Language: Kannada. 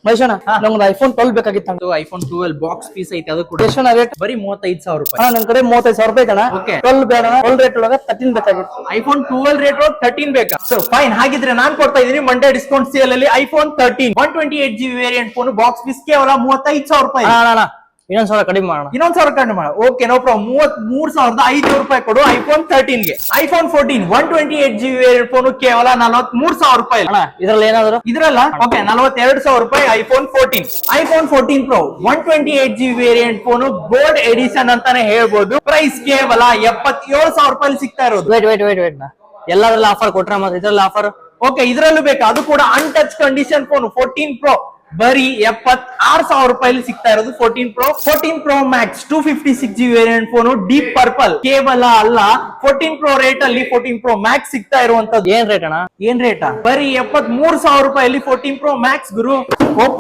ಮಹೇಶಣ್ಣ ನಮ್ದು ಐಫೋನ್ 12 ಬೇಕಾಗಿತ್ತು ಐಫೋನ್ 12 ಬಾಕ್ಸ್ ಪೀಸ್ ಐತೆ ಅದು ಕೂಡ ಎಷ್ಟಣ್ಣ ರೇಟ್? ಬರೀ 35,000 ರೂಪಾಯಿ. ನನ್ ಕಡೆ 35,000 ರೂಪಾಯಿ ಕಣ. Okay. 12 ಬೇಡ, 12 ರೇಟ್ ಒಳಗ 13 ಬೇಕಾಗಿತ್ತು. ಐಫೋನ್ 12 ರೇಟ್ 13 ಬೇಕಾ? ಸೊ ಫೈನ್, ಹಾಗಿದ್ರೆ ನಾನ್ ಕೊಡ್ತಾ ಇದೀನಿ ಮಂಡೇ ಡಿಸ್ಕೌಂಟ್ ಸೇಲ್ ಅಲ್ಲಿ iPhone 13 128GB variant phone box piece ಕೇವಲ 35,000 ರೂಪಾಯಿ. ಅಣ್ಣ ಇನ್ನೊಂದ್ ಸಾವಿರ ಕಡಿಮೆ ಮಾಡೋಣ. ಇನ್ನೊಂದ್ 1,000 ಕಡಿಮೆ ಮಾಡ. Okay, no problem. 33,500 ರೂಪಾಯಿ ಕೊಡು ಐಫೋನ್ 13 ಗೆ. ಐಫೋನ್ 14 128GB ವೇರಿಯಂಟ್ ಫೋನ್ ಕೇವಲ 43,000 ರೂಪಾಯಿ. ಅಣ್ಣ ಇದ್ರಲ್ಲಿ ಏನಾದ್ರು ಇದ್ರಲ್ಲ ಓಕೆ 42,000 ರೂಪಾಯಿ iPhone 14. IPhone 14 Pro 128GB variant phone gold edition ಅಂತಾನೆ ಹೇಳ್ಬೋದು. ಪ್ರೈಸ್ ಕೇವಲ 77,000 ರೂಪಾಯಿ ಸಿಗ್ತಾ ಇರೋದು. ವೇಟ್ ಎಲ್ಲದ್ರಲ್ಲಿ ಆಫರ್ ಕೊಟ್ರ ಮತ್ತೆ ಇದ್ರಲ್ಲಿ ಆಫರ್? ಓಕೆ, ಇದ್ರಲ್ಲೂ ಬೇಕಾ? ಅದು ಕೂಡ ಅನ್ಟಚ್ ಕಂಡೀಷನ್ ಫೋನ್ 14 ಪ್ರೋ ಬರೀ 76,000 ರೂಪಾಯಿ ಸಿಗ್ತಾ ಇರೋದು. 14 pro Max 256GB variant phone deep purple ಕೇವಲ ಅಲ್ಲ 14 ಪ್ರೋ ರೇಟ್ ಅಲ್ಲಿ 14 ಪ್ರೋ ಮ್ಯಾಕ್ಸ್ ಸಿಗ್ತಾ ಇರುವಂತದ್ದು. ಏನ್ ರೇಟ್ ಅಣ್ಣ? ಏನ್ ರೇಟಾ? ಬರೀ 73,000 ರೂಪಾಯಿ 14 ಪ್ರೋ ಮ್ಯಾಕ್ಸ್ ಗುರು.